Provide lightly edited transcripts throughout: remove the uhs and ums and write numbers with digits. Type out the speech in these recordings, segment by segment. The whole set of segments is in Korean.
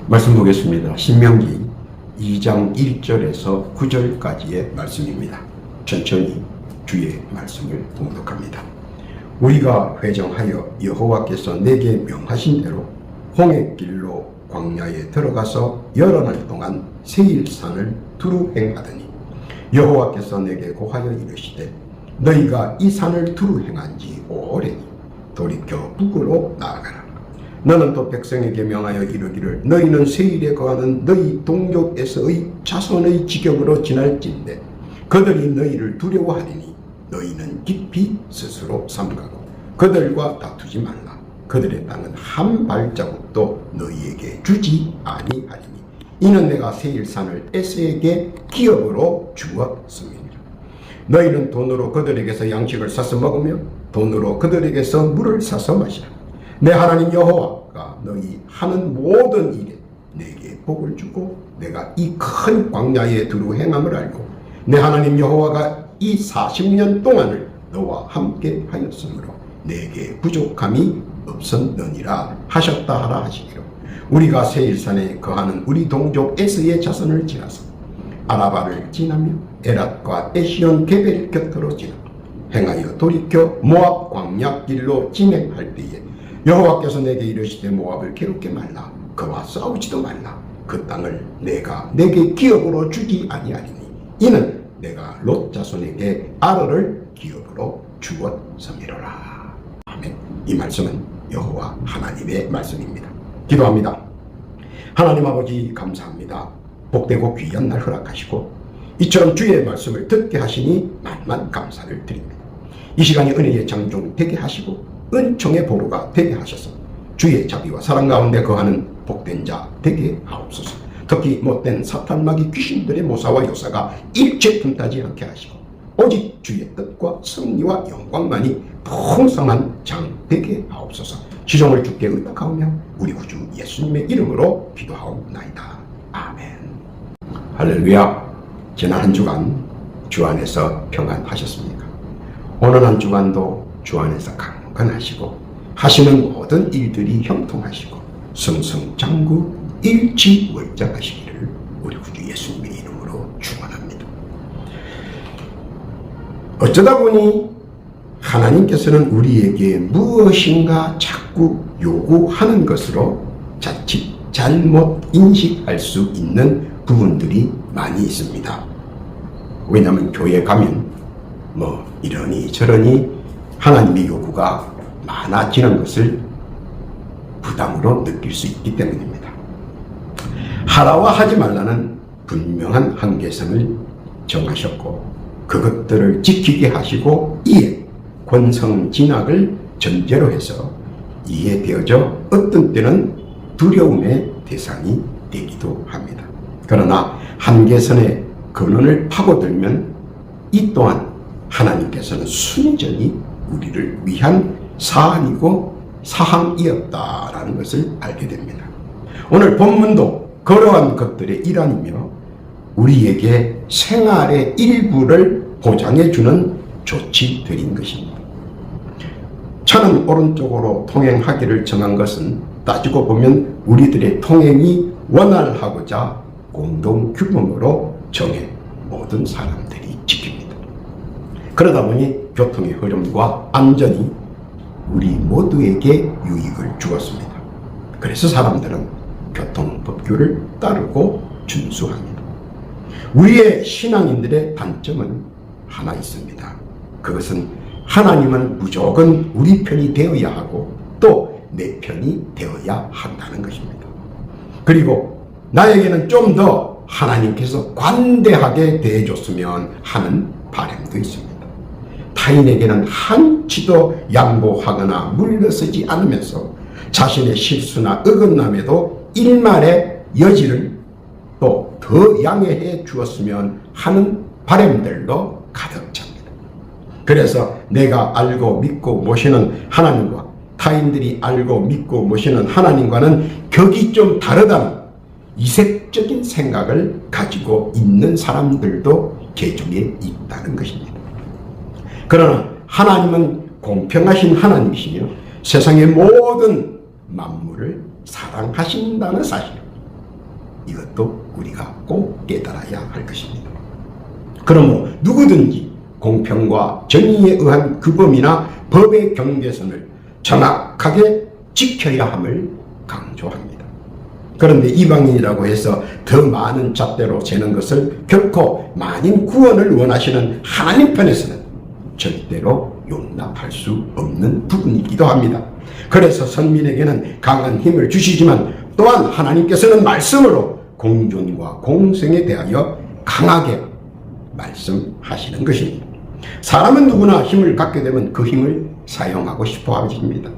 말씀 보겠습니다. 신명기 2장 1절에서 9절까지의 말씀입니다. 천천히 주의 말씀을 봉독합니다. 우리가 회정하여 여호와께서 내게 명하신 대로 홍해길로 광야에 들어가서 여러 날 동안 세일산을 두루 행하더니 여호와께서 내게 고하여 이르시되 너희가 이 산을 두루 행한 지 오래니 돌이켜 북으로 나아가라. 너는 또 백성에게 명하여 이르기를 너희는 세일에 거하는 너희 동족에서의 자손의 지경으로 지날진대 그들이 너희를 두려워하리니 너희는 깊이 스스로 삼가고 그들과 다투지 말라. 그들의 땅은 한 발자국도 너희에게 주지 아니하리니 이는 내가 세일산을 에스에게 기업으로 주었음이니라. 너희는 돈으로 그들에게서 양식을 사서 먹으며 돈으로 그들에게서 물을 사서 마시라. 내 하나님 여호와가 너희 하는 모든 일에 내게 복을 주고 내가 이 큰 광야에 두루 행함을 알고 내 하나님 여호와가 이 40년 동안을 너와 함께 하였으므로 내게 부족함이 없었느니라 하셨다 하라 하시기로 우리가 세일산에 거하는 우리 동족 에스의 자손을 지나서 아라바를 지나며 에랏과 에시온 게벨 곁으로 지나 행하여 돌이켜 모압 광야길로 진행할 때에 여호와께서 내게 이르시되 모압을 괴롭게 말라. 그와 싸우지도 말라. 그 땅을 내가 내게 기업으로 주지 아니하리니 이는 내가 롯 자손에게 아르를 기업으로 주었음이로라. 아멘. 이 말씀은 여호와 하나님의 말씀입니다. 기도합니다. 하나님 아버지 감사합니다. 복되고 귀한 날 허락하시고 이처럼 주의 말씀을 듣게 하시니 만만 감사를 드립니다. 이 시간이 은혜의 장종 되게 하시고 은총의 보루가 되게 하셔서 주의 자비와 사랑 가운데 거하는 복된 자 되게 하옵소서. 특히 못된 사탄마귀 귀신들의 모사와 요사가 일체 틈타지 않게 하시고 오직 주의 뜻과 승리와 영광만이 풍성한 장 되게 하옵소서. 지종을 주께 의탁하오며 우리 구주 예수님의 이름으로 기도하옵나이다. 아멘. 할렐루야. 지난 한 주간 주 안에서 평안하셨습니까? 오늘 한 주간도 주 안에서 강건하시고 하시는 모든 일들이 형통하시고 승승장구 일치월장하시기를 우리 구주 예수님의 이름으로 축원합니다. 어쩌다 보니 하나님께서는 우리에게 무엇인가 자꾸 요구하는 것으로 자칫 잘못 인식할 수 있는 부분들이 많이 있습니다. 왜냐하면 교회 가면 이러니 저러니 하나님의 요구가 많아지는 것을 부담으로 느낄 수 있기 때문입니다. 하라와 하지 말라는 분명한 한계선을 정하셨고 그것들을 지키게 하시고 이에 권성진학을 전제로 해서 이해되어져 어떤 때는 두려움의 대상이 되기도 합니다. 그러나 한계선의 근원을 파고들면 이 또한 하나님께서는 순전히 우리를 위한 사안이고 사항이었다라는 것을 알게 됩니다. 오늘 본문도 그러한 것들의 일환이며 우리에게 생활의 일부를 보장해주는 조치들인 것입니다. 차는 오른쪽으로 통행하기를 정한 것은 따지고 보면 우리들의 통행이 원활하고자 공동규범으로 정해 모든 사람들이 지킵니다. 그러다 보니 교통의 흐름과 안전이 우리 모두에게 유익을 주었습니다. 그래서 사람들은 교통법규를 따르고 준수합니다. 우리의 신앙인들의 단점은 하나 있습니다. 그것은 하나님은 무조건 우리 편이 되어야 하고 또 내 편이 되어야 한다는 것입니다. 그리고 나에게는 좀 더 하나님께서 관대하게 대해줬으면 하는 바람도 있습니다. 타인에게는 한치도 양보하거나 물러서지 않으면서 자신의 실수나 어긋남에도 일말의 여지를 또 더 양해해 주었으면 하는 바람들로 가득 찹니다. 그래서 내가 알고 믿고 모시는 하나님과 타인들이 알고 믿고 모시는 하나님과는 격이 좀 다르다는 이색적인 생각을 가지고 있는 사람들도 개중에 있다는 것입니다. 그러나 하나님은 공평하신 하나님이시며 세상의 모든 만물을 사랑하신다는 사실, 이것도 우리가 꼭 깨달아야 할 것입니다. 그러므로 누구든지 공평과 정의에 의한 규범이나 법의 경계선을 정확하게 지켜야 함을 강조합니다. 그런데 이방인이라고 해서 더 많은 잣대로 재는 것을 결코 만인 구원을 원하시는 하나님 편에서는 절대로 용납할 수 없는 부분이기도 합니다. 그래서 선민에게는 강한 힘을 주시지만 또한 하나님께서는 말씀으로 공존과 공생에 대하여 강하게 말씀하시는 것입니다. 사람은 누구나 힘을 갖게 되면 그 힘을 사용하고 싶어 하십니다.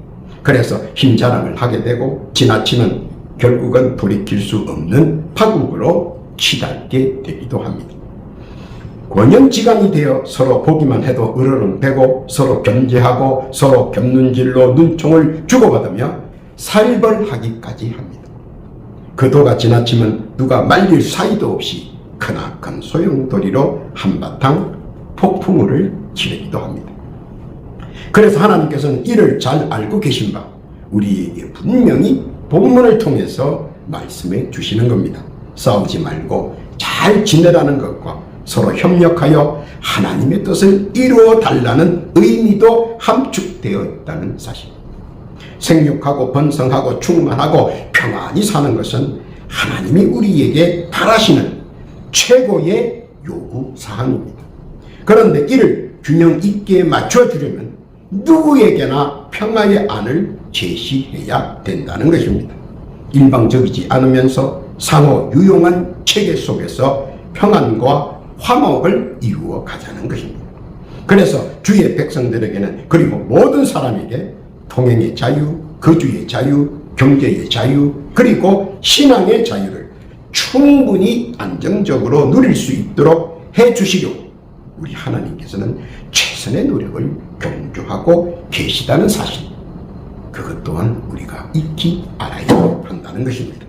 그래서 힘 자랑을 하게 되고 지나치면 결국은 돌이킬 수 없는 파국으로 치닫게 되기도 합니다. 권연지간이 되어 서로 보기만 해도 으르렁대고 서로 견제하고 서로 곁눈질로 눈총을 주고받으며 살벌하기까지 합니다. 그 도가 지나치면 누가 말릴 사이도 없이 크나큰 소용돌이로 한바탕 폭풍우를 치르기도 합니다. 그래서 하나님께서는 이를 잘 알고 계신 바 우리에게 분명히 본문을 통해서 말씀해 주시는 겁니다. 싸우지 말고 잘 지내라는 것과 서로 협력하여 하나님의 뜻을 이루어 달라는 의미도 함축되어 있다는 사실. 생육하고 번성하고 충만하고 평안히 사는 것은 하나님이 우리에게 바라시는 최고의 요구사항입니다. 그런데 이를 균형 있게 맞춰주려면 누구에게나 평화의 안을 제시해야 된다는 것입니다. 일방적이지 않으면서 상호 유용한 체계 속에서 평안과 화목을 이루어 가자는 것입니다. 그래서 주의 백성들에게는 그리고 모든 사람에게 통행의 자유, 거주의 자유, 경제의 자유, 그리고 신앙의 자유를 충분히 안정적으로 누릴 수 있도록 해주시려 우리 하나님께서는 최선의 노력을 경주하고 계시다는 사실, 그것 또한 우리가 익히 알아야 한다는 것입니다.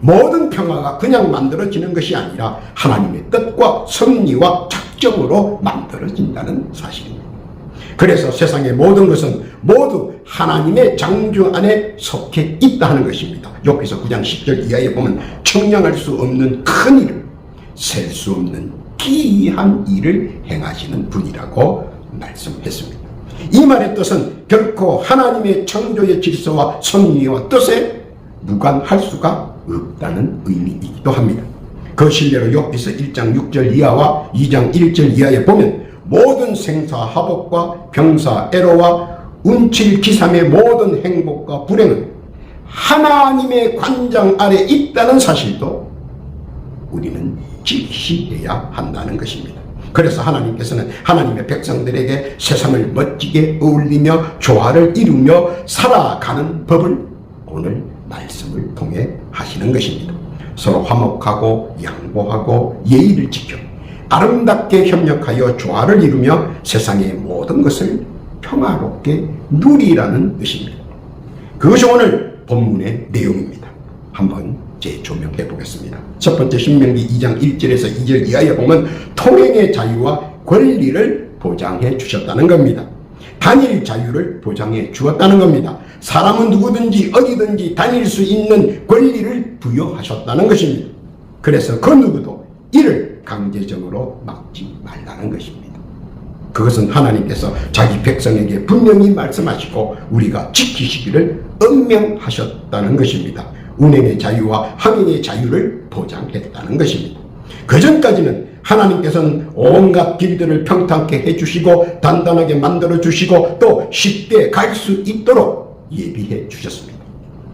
모든 평화가 그냥 만들어지는 것이 아니라 하나님의 뜻과 섭리와 작정으로 만들어진다는 사실입니다. 그래서 세상의 모든 것은 모두 하나님의 장주 안에 속해 있다 하는 것입니다. 여기서 9장 10절 이하에 보면 청량할 수 없는 큰 일을, 셀 수 없는 기이한 일을 행하시는 분이라고 말씀했습니다. 이 말의 뜻은 결코 하나님의 창조의 질서와 섭리와 뜻에 무관할 수가 없다는 의미이기도 합니다. 그 실례로 욥기서 1장 6절 이하와 2장 1절 이하에 보면 모든 생사화복과 병사애로와 운칠기삼의 모든 행복과 불행은 하나님의 관장 아래 있다는 사실도 우리는 직시해야 한다는 것입니다. 그래서 하나님께서는 하나님의 백성들에게 세상을 멋지게 어울리며 조화를 이루며 살아가는 법을 오늘 말씀을 통해 하시는 것입니다. 서로 화목하고 양보하고 예의를 지켜 아름답게 협력하여 조화를 이루며 세상의 모든 것을 평화롭게 누리라는 뜻입니다. 그것이 오늘 본문의 내용입니다. 한번 재조명해 보겠습니다. 첫 번째 신명기 2장 1절에서 2절 이하에 보면 통행의 자유와 권리를 보장해 주셨다는 겁니다. 다닐 자유를 보장해 주었다는 겁니다. 사람은 누구든지 어디든지 다닐 수 있는 권리를 부여하셨다는 것입니다. 그래서 그 누구도 이를 강제적으로 막지 말라는 것입니다. 그것은 하나님께서 자기 백성에게 분명히 말씀하시고 우리가 지키시기를 엄명하셨다는 것입니다. 운행의 자유와 항행의 자유를 보장했다는 것입니다. 그전까지는 하나님께서는 온갖 길들을 평탄케 해주시고 단단하게 만들어주시고 또 쉽게 갈 수 있도록 예비해 주셨습니다.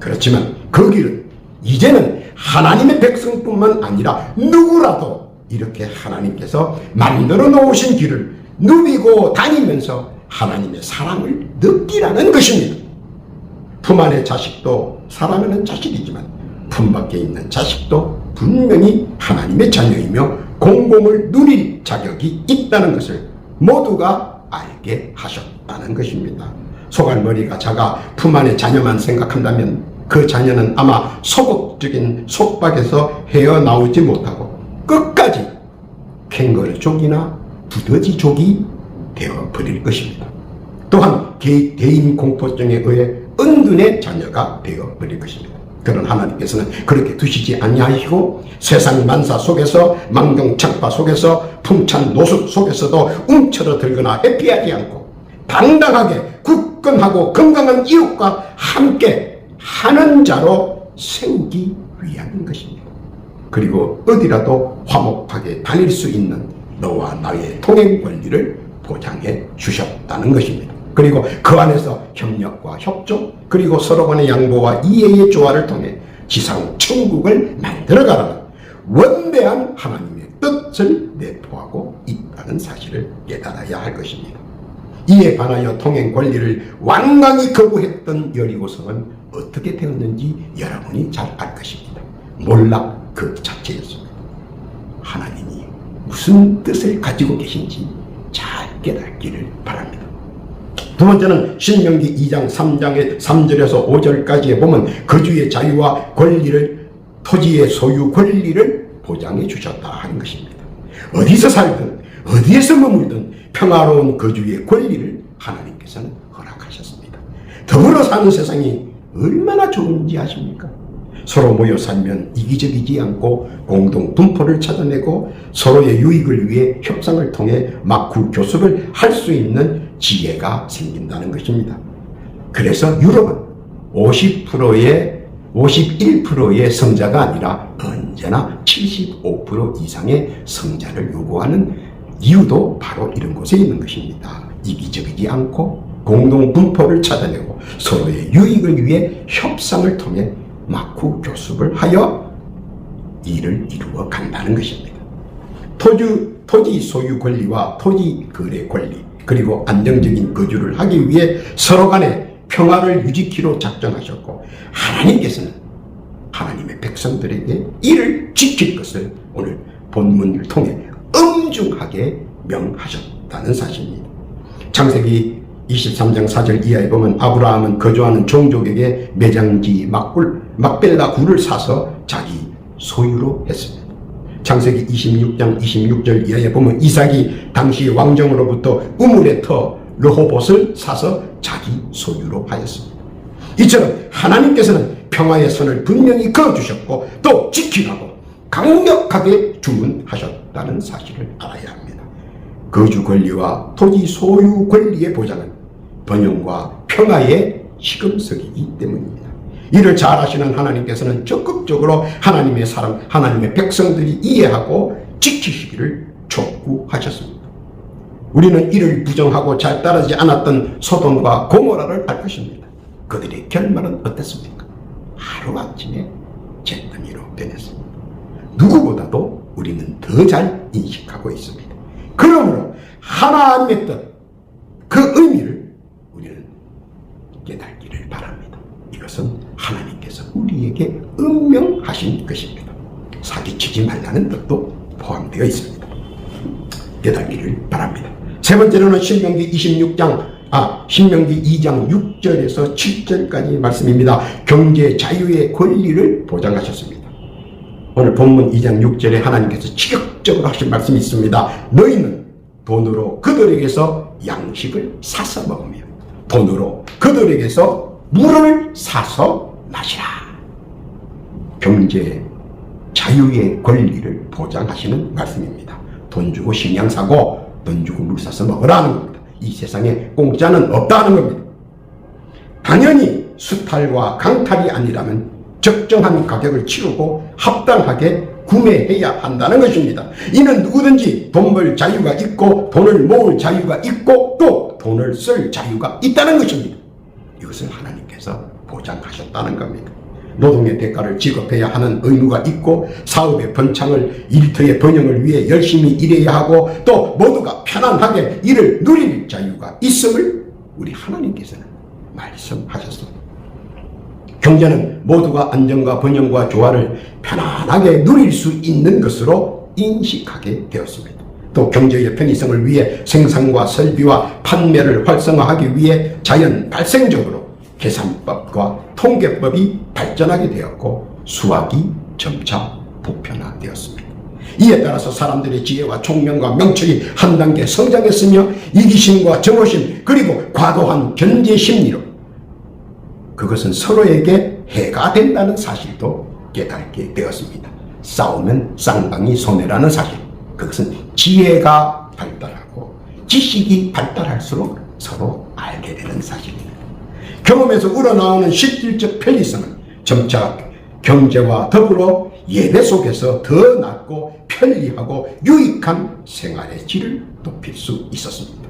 그렇지만 그 길은 이제는 하나님의 백성뿐만 아니라 누구라도 이렇게 하나님께서 만들어 놓으신 길을 누비고 다니면서 하나님의 사랑을 느끼라는 것입니다. 품 안의 자식도 사랑하는 자식이지만 품 밖에 있는 자식도 분명히 하나님의 자녀이며 공공을 누릴 자격이 있다는 것을 모두가 알게 하셨다는 것입니다. 소갈머리가 작아 품 안의 자녀만 생각한다면 그 자녀는 아마 소극적인 속박에서 헤어나오지 못하고 끝까지 캥거루족이나 두더지족이 되어버릴 것입니다. 또한 대인 공포증에 의해 은둔의 자녀가 되어버릴 것입니다. 그런 하나님께서는 그렇게 두시지 아니하시고 세상 만사 속에서 망경창파 속에서 풍찬 노숙 속에서도 움츠러 들거나 회피하지 않고 당당하게 굳건하고 건강한 이웃과 함께 하는 자로 세우기 위한 것입니다. 그리고 어디라도 화목하게 다닐 수 있는 너와 나의 통행 권리를 보장해 주셨다는 것입니다. 그리고 그 안에서 협력과 협조 그리고 서로 간의 양보와 이해의 조화를 통해 지상 천국을 만들어가라는 원대한 하나님의 뜻을 내포하고 있다는 사실을 깨달아야 할 것입니다. 이에 반하여 통행 권리를 완강히 거부했던 여리고성은 어떻게 되었는지 여러분이 잘 알 것입니다. 몰락 그 자체였습니다. 하나님이 무슨 뜻을 가지고 계신지 잘 깨닫기를 바랍니다. 두 번째는 신명기 2장 3장의 3절에서 5절까지에 보면 거주의 자유와 권리를 토지의 소유 권리를 보장해 주셨다 하는 것입니다. 어디서 살든 어디에서 머물든 평화로운 거주의 권리를 하나님께서는 허락하셨습니다. 더불어 사는 세상이 얼마나 좋은지 아십니까? 서로 모여 살면 이기적이지 않고 공동 분포를 찾아내고 서로의 유익을 위해 협상을 통해 막후 교섭을 할 수 있는 지혜가 생긴다는 것입니다. 그래서 유럽은 51%의 성자가 아니라 언제나 75% 이상의 성자를 요구하는 이유도 바로 이런 곳에 있는 것입니다. 이기적이지 않고 공동 분포를 찾아내고 서로의 유익을 위해 협상을 통해 막후 교섭을 하여 일을 이루어 간다는 것입니다. 토지 소유 권리와 토지 거래 권리 그리고 안정적인 거주를 하기 위해 서로 간의 평화를 유지키로 작정하셨고 하나님께서는 하나님의 백성들에게 이를 지킬 것을 오늘 본문을 통해 엄중하게 명하셨다는 사실입니다. 창세기 23장 4절 이하에 보면 아브라함은 거주하는 종족에게 매장지 막벨라 굴을 사서 자기 소유로 했습니다. 창세기 26장 26절 이하에 보면 이삭이 당시 왕정으로부터 우물의 터 르호봇을 사서 자기 소유로 하였습니다. 이처럼 하나님께서는 평화의 선을 분명히 그어주셨고 또 지키라고 강력하게 주문하셨다는 사실을 알아야 합니다. 거주 권리와 토지 소유 권리의 보장은 번영과 평화의 시금석이기 때문입니다. 이를 잘 아시는 하나님께서는 적극적으로 하나님의 사람, 하나님의 백성들이 이해하고 지키시기를 촉구하셨습니다. 우리는 이를 부정하고 잘 따르지 않았던 소돔과 고모라를 알 것입니다. 그들의 결말은 어땠습니까? 하루아침에 잿더미로 변했습니다. 누구보다도 우리는 더 잘 인식하고 있습니다. 그러므로 하나님의 뜻, 그 의미를 우리는 깨닫기를 바랍니다. 이것은 하나님께서 우리에게 음명하신 것입니다. 사기치지 말라는 뜻도 포함되어 있습니다. 깨닫기를 바랍니다. 세 번째로는 신명기 2장 6절에서 7절까지 말씀입니다. 경제 자유의 권리를 보장하셨습니다. 오늘 본문 2장 6절에 하나님께서 지격적으로 하신 말씀이 있습니다. 너희는 돈으로 그들에게서 양식을 사서 먹으며 돈으로 그들에게서 물을 사서 마시라. 경제 자유의 권리를 보장하시는 말씀입니다. 돈 주고 식량 사고 돈 주고 물 사서 먹으라는 겁니다. 이 세상에 공짜는 없다는 겁니다. 당연히 수탈과 강탈이 아니라면 적정한 가격을 치르고 합당하게 구매해야 한다는 것입니다. 이는 누구든지 돈 벌 자유가 있고 돈을 모을 자유가 있고 또 돈을 쓸 자유가 있다는 것입니다. 이것을 하나님께서 보장하셨다는 겁니다. 노동의 대가를 지급해야 하는 의무가 있고 사업의 번창을 일터의 번영을 위해 열심히 일해야 하고 또 모두가 편안하게 일을 누릴 자유가 있음을 우리 하나님께서는 말씀하셨습니다. 경제는 모두가 안정과 번영과 조화를 편안하게 누릴 수 있는 것으로 인식하게 되었습니다. 또 경제의 편의성을 위해 생산과 설비와 판매를 활성화하기 위해 자연 발생적으로 계산법과 통계법이 발전하게 되었고 수학이 점차 보편화되었습니다. 이에 따라서 사람들의 지혜와 총명과 명철이 한 단계 성장했으며 이기심과 정오심 그리고 과도한 견제 심리로 그것은 서로에게 해가 된다는 사실도 깨닫게 되었습니다. 싸우면 쌍방이 손해라는 사실, 그것은 지혜가 발달하고 지식이 발달할수록 서로 알게 되는 사실입니다. 경험에서 우러나오는 실질적 편리성은 점차 경제와 더불어 예배 속에서 더 낫고 편리하고 유익한 생활의 질을 높일 수 있었습니다.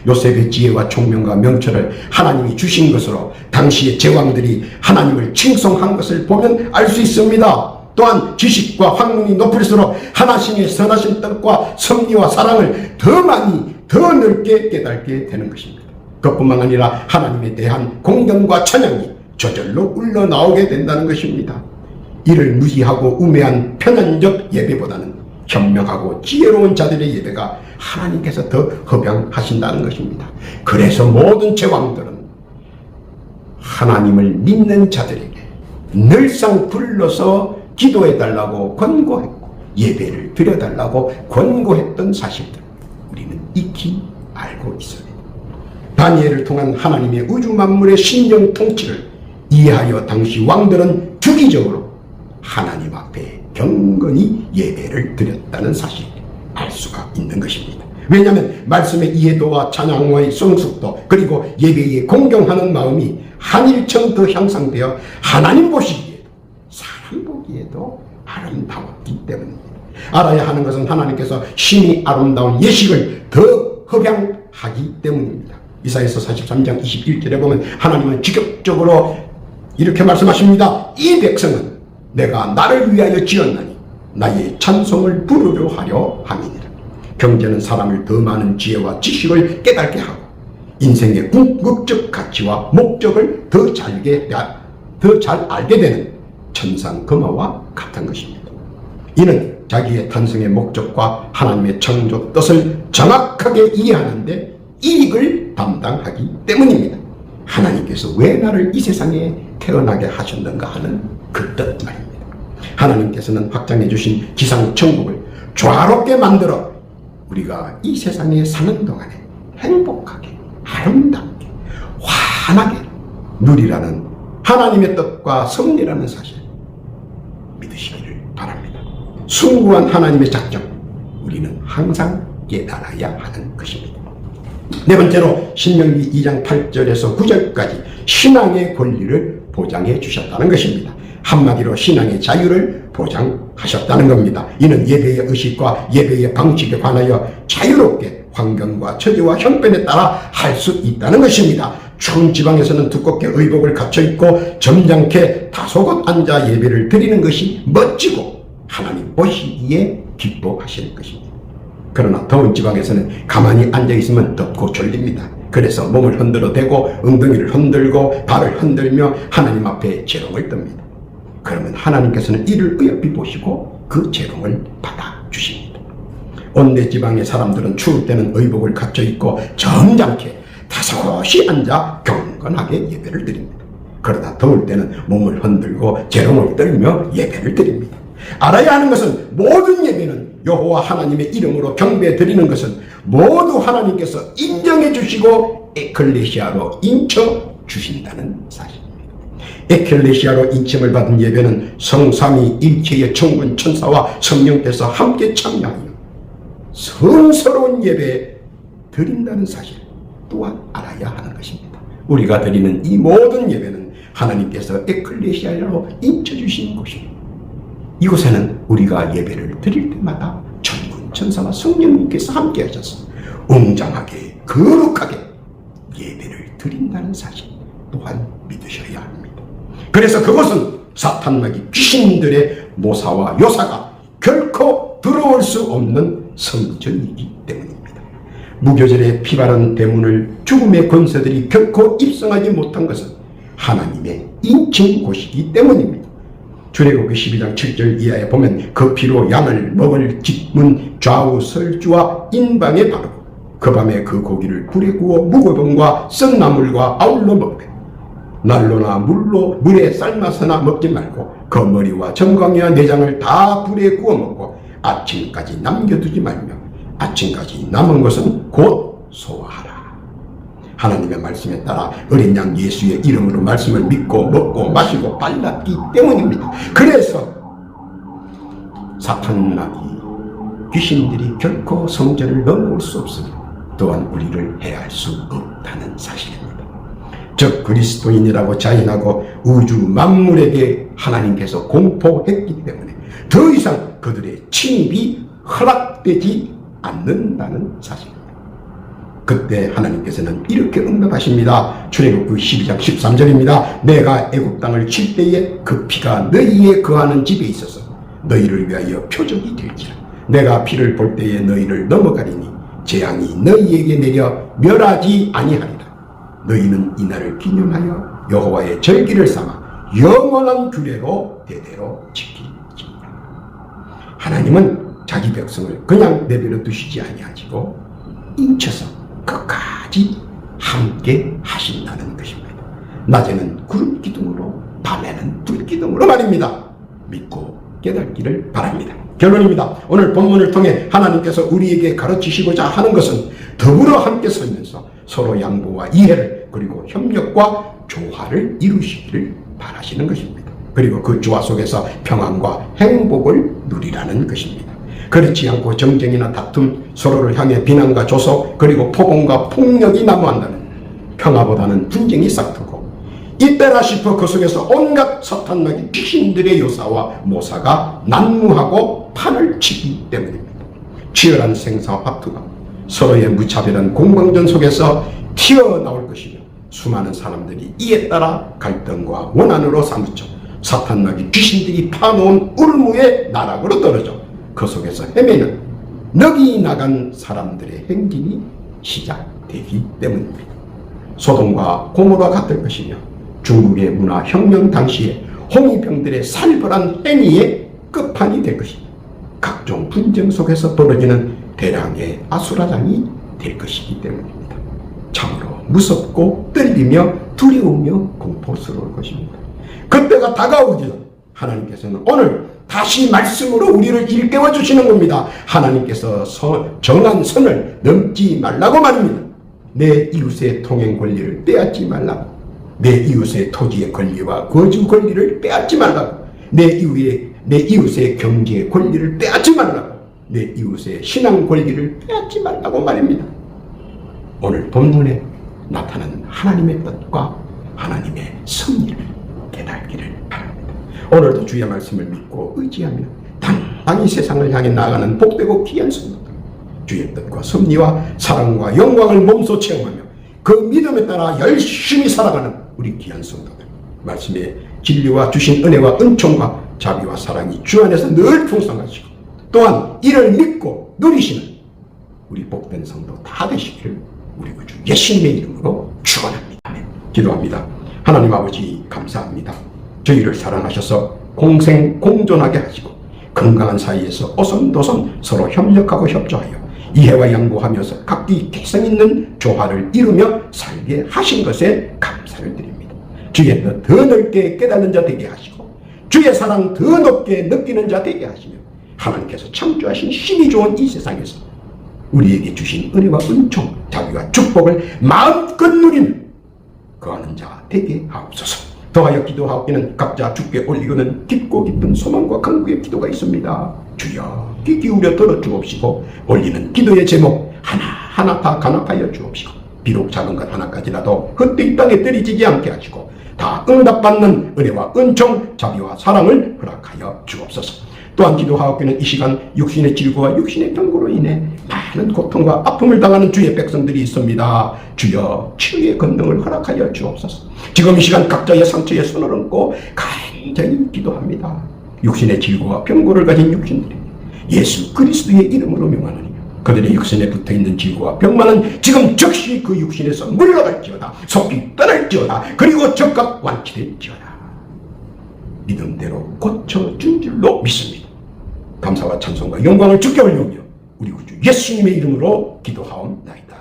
요셉의 지혜와 총명과 명철을 하나님이 주신 것으로 당시의 제왕들이 하나님을 칭송한 것을 보면 알 수 있습니다. 또한 지식과 학문이 높을수록 하나님의 선하신 뜻과 섭리와 사랑을 더 많이 더 넓게 깨닫게 되는 것입니다. 그뿐만 아니라 하나님에 대한 공경과 찬양이 저절로 흘러나오게 된다는 것입니다. 이를 무지하고 우매한 편안적 예배보다는 현명하고 지혜로운 자들의 예배가 하나님께서 더 허병하신다는 것입니다. 그래서 모든 제왕들은 하나님을 믿는 자들에게 늘상 불러서 기도해달라고 권고했고 예배를 드려달라고 권고했던 사실들 우리는 익히 알고 있습니다. 다니엘을 통한 하나님의 우주 만물의 신령 통치를 이해하여 당시 왕들은 주기적으로 하나님 앞에 경건히 예배를 드렸다는 사실을 알 수가 있는 것입니다. 왜냐하면 말씀의 이해도와 찬양의 성숙도 그리고 예배에 공경하는 마음이 한일청 더 향상되어 하나님 보시기에도 사람 보기에도 아름다웠기 때문입니다. 알아야 하는 것은 하나님께서 심히 아름다운 예식을 더 허량하기 때문입니다. 이사야서 43장 21절에 보면 하나님은 직접적으로 이렇게 말씀하십니다. 이 백성은 내가 나를 위하여 지었나니 나의 찬송을 부르려 하려 함이니라. 경제는 사람을 더 많은 지혜와 지식을 깨닫게 하고 인생의 궁극적 가치와 목적을 더 잘 알게 되는 천상금화와 같은 것입니다. 이는 자기의 탄생의 목적과 하나님의 창조 뜻을 정확하게 이해하는데 이익을 담당하기 때문입니다. 하나님께서 왜 나를 이 세상에 태어나게 하셨는가 하는 그 뜻 말입니다. 하나님께서는 확장해 주신 지상천국을 조화롭게 만들어 우리가 이 세상에 사는 동안에 행복하게 아름답게 환하게 누리라는 하나님의 뜻과 섭리라는 사실 믿으시기를 바랍니다. 숭고한 하나님의 작정 우리는 항상 깨달아야 하는 것입니다. 네 번째로 신명기 2장 8절에서 9절까지 신앙의 권리를 보장해 주셨다는 것입니다. 한마디로 신앙의 자유를 보장하셨다는 겁니다. 이는 예배의 의식과 예배의 방식에 관하여 자유롭게 환경과 처지와 형편에 따라 할 수 있다는 것입니다. 추운 지방에서는 두껍게 의복을 갖춰 입고 점잖게 다소곳 앉아 예배를 드리는 것이 멋지고 하나님 보시기에 기뻐하시는 것입니다. 그러나 더운 지방에서는 가만히 앉아있으면 덥고 졸립니다. 그래서 몸을 흔들어 대고 엉덩이를 흔들고 발을 흔들며 하나님 앞에 재롱을 뜹니다. 그러면 하나님께서는 이를 의협히 보시고 그 재롱을 받아주십니다. 온대 지방의 사람들은 추울 때는 의복을 갖춰 입고 점잖게 다소곳이 앉아 경건하게 예배를 드립니다. 그러다 더울 때는 몸을 흔들고 재롱을 떨며 예배를 드립니다. 알아야 하는 것은 모든 예배는 여호와 하나님의 이름으로 경배 드리는 것은 모두 하나님께서 인정해 주시고 에클레시아로 인쳐 주신다는 사실입니다. 에클레시아로 인침을 받은 예배는 성삼위 일체의 천군 천사와 성령께서 함께 참여하여 성스러운 예배 드린다는 사실 또한 알아야 하는 것입니다. 우리가 드리는 이 모든 예배는 하나님께서 에클레시아로 인쳐 주신 곳입니다. 이곳에는 우리가 예배를 드릴 때마다 천군 천사와 성령님께서 함께 하셔서 웅장하게 거룩하게 예배를 드린다는 사실 또한 믿으셔야 합니다. 그래서 그것은 사탄마귀 귀신들의 모사와 요사가 결코 들어올 수 없는 성전이기 때문입니다. 무교절에 피바른 대문을 죽음의 권세들이 결코 입성하지 못한 것은 하나님의 인친 곳이기 때문입니다. 출애굽기 12장 7절 이하에 보면 그 피로 양을 먹을 집문 좌우 설주와 인방에 바르고 그 밤에 그 고기를 불에 구워 묵어본과 썩 나물과 아울러 먹되 난로나 물에 삶아서나 먹지 말고 그 머리와 정강이와 내장을 다 불에 구워 먹고 아침까지 남겨두지 말며 아침까지 남은 것은 곧 소화하라. 하나님의 말씀에 따라 어린 양 예수의 이름으로 말씀을 믿고 먹고 마시고 발랐기 때문입니다. 그래서 사탄나기 귀신들이 결코 성전을 넘어올 수 없으며 또한 우리를 해할 수 없다는 사실입니다. 즉 그리스도인이라고 자인하고 우주 만물에게 하나님께서 공포했기 때문에 더 이상 그들의 침입이 허락되지 않는다는 사실입니다. 그때 하나님께서는 이렇게 응답하십니다. 출애굽기 12장 13절입니다. 내가 애굽 땅을 칠 때에 그 피가 너희에 거하는 집에 있어서 너희를 위하여 표적이 될지라. 내가 피를 볼 때에 너희를 넘어가리니 재앙이 너희에게 내려 멸하지 아니하리라. 너희는 이날을 기념하여 여호와의 절기를 삼아 영원한 규례로 대대로 지키리라. 하나님은 자기 백성을 그냥 내버려 두시지 아니하시고 인쳐서 끝까지 함께 하신다는 것입니다. 낮에는 구름 기둥으로 밤에는 불 기둥으로 말입니다. 믿고 깨닫기를 바랍니다. 결론입니다. 오늘 본문을 통해 하나님께서 우리에게 가르치시고자 하는 것은 더불어 함께 살면서 서로 양보와 이해를 그리고 협력과 조화를 이루시기를 바라시는 것입니다. 그리고 그 조화 속에서 평안과 행복을 누리라는 것입니다. 그렇지 않고 정쟁이나 다툼, 서로를 향해 비난과 조소, 그리고 포공과 폭력이 난무한다면 평화보다는 분쟁이 싹트고 이때라 싶어 그 속에서 온갖 사탄나기 귀신들의 요사와 모사가 난무하고 판을 치기 때문입니다. 치열한 생사와 화투가 서로의 무차별한 공방전 속에서 튀어나올 것이며 수많은 사람들이 이에 따라 갈등과 원한으로 사무쳐 사탄나기 귀신들이 파놓은 울무의 나락으로 떨어져 그 속에서 헤매는 넋이 나간 사람들의 행진이 시작되기 때문입니다. 소돔과 고모라 같을 것이며 중국의 문화혁명 당시에 홍위병들의 살벌한 행위의 끝판이 될 것입니다. 각종 분쟁 속에서 벌어지는 대량의 아수라장이 될 것이기 때문입니다. 참으로 무섭고 떨리며 두려우며 공포스러울 것입니다. 그때가 다가오기를 하나님께서는 오늘 다시 말씀으로 우리를 일깨워 주시는 겁니다. 하나님께서 정한 선을 넘지 말라고 말입니다. 내 이웃의 통행 권리를 빼앗지 말라고, 내 이웃의 토지의 권리와 거주 권리를 빼앗지 말라고, 내 이웃의 경제 권리를 빼앗지 말라고, 내 이웃의 신앙 권리를 빼앗지 말라고 말입니다. 오늘 본문에 나타난 하나님의 뜻과 하나님의 섭리를 깨닫기를 바랍니다. 오늘도 주의 말씀을 믿고 의지하며 당당히 세상을 향해 나아가는 복되고 귀한 성도들, 주의 뜻과 섭리와 사랑과 영광을 몸소 체험하며 그 믿음에 따라 열심히 살아가는 우리 귀한 성도들, 말씀의 진리와 주신 은혜와 은총과 자비와 사랑이 주 안에서 늘 풍성하시고 또한 이를 믿고 누리시는 우리 복된 성도 다 되시기를 우리 구주 예수님의 이름으로 축원합니다. 아멘. 기도합니다. 하나님 아버지 감사합니다. 저희를 사랑하셔서 공생공존하게 하시고 건강한 사이에서 오손도손 서로 협력하고 협조하여 이해와 양보하면서 각기 개성 있는 조화를 이루며 살게 하신 것에 감사를 드립니다. 주의 뜻 더 넓게 깨닫는 자 되게 하시고 주의 사랑 더 높게 느끼는 자 되게 하시며 하나님께서 창조하신 힘이 좋은 이 세상에서 우리에게 주신 은혜와 은총, 자비와 축복을 마음껏 누리는 거하는 자 되게 하옵소서. 더하여 기도하옵기는 각자 주께 올리고는 깊고 깊은 소망과 간구의 기도가 있습니다. 주여 귀 기울여 들어주옵시고 올리는 기도의 제목 하나하나 다 간합하여 주옵시고 비록 작은 것 하나까지라도 헛되이 땅에 떨어지지 않게 하시고 다 응답받는 은혜와 은총, 자비와 사랑을 허락하여 주옵소서. 또한 기도하옵기는 이 시간 육신의 질고와 육신의 병고로 인해 많은 고통과 아픔을 당하는 주의 백성들이 있습니다. 주여 치유의 권능을 허락하여 주옵소서. 지금 이 시간 각자의 상처에 손을 얹고 간절히 기도합니다. 육신의 질고와 병고를 가진 육신들이 예수 그리스도의 이름으로 명하노니 그들의 육신에 붙어있는 질고와 병만은 지금 즉시 그 육신에서 물러갈지어다. 속히 떠날지어다. 그리고 즉각 완치될지어다. 믿음대로 고쳐준 줄로 믿습니다. 감사와 찬송과 영광을 주께 올리오며 우리 구주 예수님의 이름으로 기도하옵나이다.